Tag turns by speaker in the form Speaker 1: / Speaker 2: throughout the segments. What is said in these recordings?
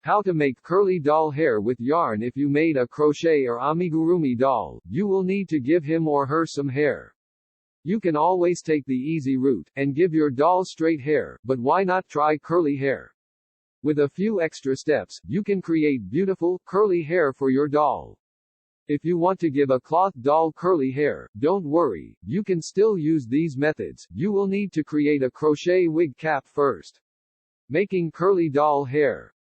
Speaker 1: How to make curly doll hair with yarn. If you made a crochet or amigurumi doll, you will need to give him or her some hair. You can always take the easy route, and give your doll straight hair, but why not try curly hair? With a few extra steps, you can create beautiful, curly hair for your doll. If you want to give a cloth doll curly hair, don't worry, you can still use these methods. You will need to create a crochet wig cap first. Making curly doll hair.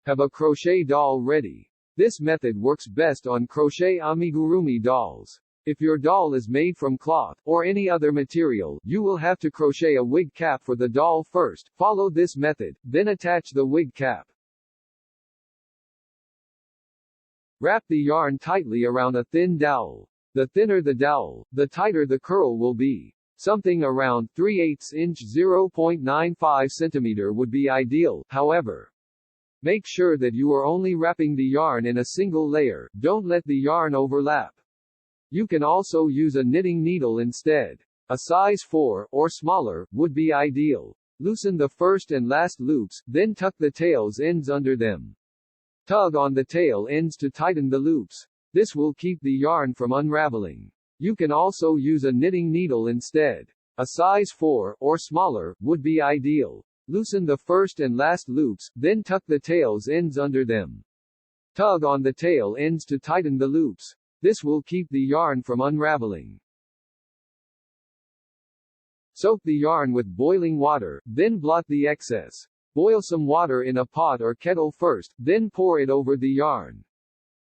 Speaker 1: Have a crochet doll ready. This method works best on crochet amigurumi dolls. If your doll is made from cloth, or any other material, you will have to crochet a wig cap for the doll first. Follow this method, then attach the wig cap. Wrap the yarn tightly around a thin dowel. The thinner the dowel, the tighter the curl will be. Something around 3/8 inch (0.95 centimeter) would be ideal, however. Make sure that you are only wrapping the yarn in a single layer, don't let the yarn overlap. You can also use a knitting needle instead. A size 4, or smaller, would be ideal. Loosen the first and last loops, then tuck the tail's ends under them. Tug on the tail ends to tighten the loops. This will keep the yarn from unraveling. You can also use a knitting needle instead. A size 4, or smaller, would be ideal. Loosen the first and last loops, then tuck the tail's ends under them. Tug on the tail ends to tighten the loops. This will keep the yarn from unraveling. Soak the yarn with boiling water, then blot the excess. Boil some water in a pot or kettle first, then pour it over the yarn.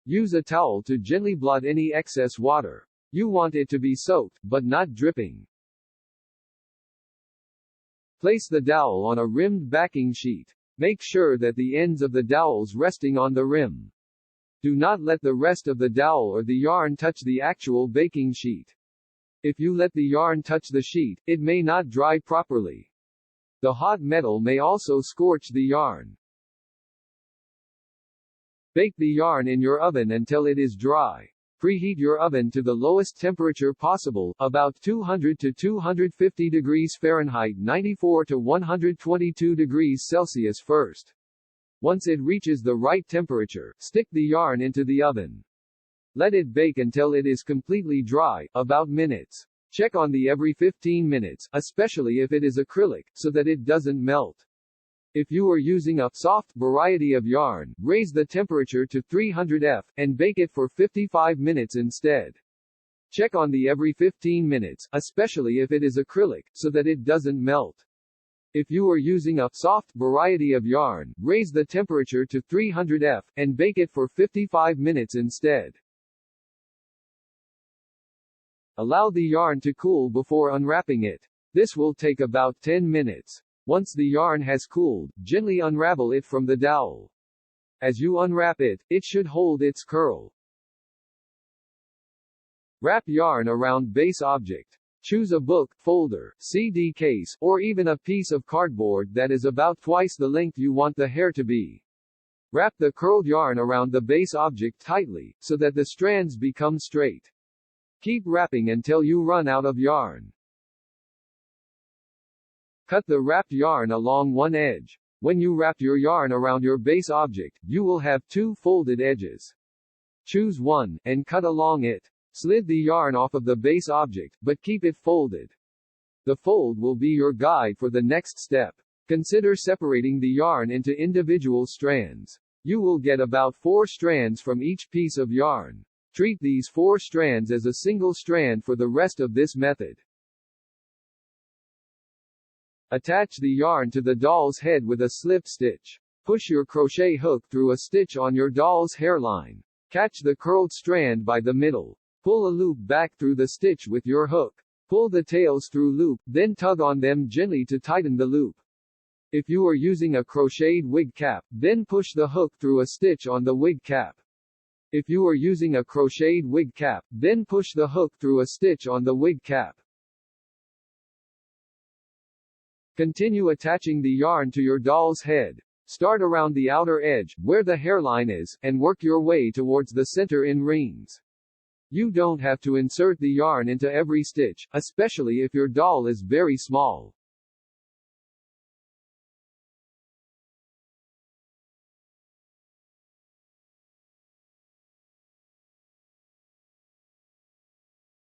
Speaker 1: Use a towel to gently blot any excess water. You want it to be soaked, but not dripping. Place the dowel on a rimmed backing sheet. Make sure that the ends of the dowels resting on the rim. Do not let the rest of the dowel or the yarn touch the actual baking sheet. If you let the yarn touch the sheet, it may not dry properly. The hot metal may also scorch the yarn. Bake the yarn in your oven until it is dry. Preheat your oven to the lowest temperature possible, about 200 to 250 degrees Fahrenheit 94 to 122 degrees Celsius first. Once it reaches the right temperature, stick the yarn into the oven. Let it bake until it is completely dry, about minutes. Check on the every 15 minutes, especially if it is acrylic, so that it doesn't melt. If you are using a soft variety of yarn, raise the temperature to 300 F, and bake it for 55 minutes instead. Check on the every 15 minutes, especially if it is acrylic, so that it doesn't melt. If you are using a soft variety of yarn, raise the temperature to 300 F, and bake it for 55 minutes instead. Allow the yarn to cool before unwrapping it. This will take about 10 minutes. Once the yarn has cooled, gently unravel it from the dowel. As you unwrap it, it should hold its curl. Wrap yarn around base object. Choose a book, folder, CD case, or even a piece of cardboard that is about twice the length you want the hair to be. Wrap the curled yarn around the base object tightly, so that the strands become straight. Keep wrapping until you run out of yarn. Cut the wrapped yarn along one edge. When you wrap your yarn around your base object, you will have two folded edges. Choose one, and cut along it. Slid the yarn off of the base object, but keep it folded. The fold will be your guide for the next step. Consider separating the yarn into individual strands. You will get about 4 strands from each piece of yarn. Treat these 4 strands as a single strand for the rest of this method. Attach the yarn to the doll's head with a slip stitch. Push your crochet hook through a stitch on your doll's hairline. Catch the curled strand by the middle. Pull a loop back through the stitch with your hook. Pull the tails through loop, then tug on them gently to tighten the loop. If you are using a crocheted wig cap, then push the hook through a stitch on the wig cap. If you are using a crocheted wig cap, then push the hook through a stitch on the wig cap. Continue attaching the yarn to your doll's head. Start around the outer edge, where the hairline is, and work your way towards the center in rings. You don't have to insert the yarn into every stitch, especially if your doll is very small.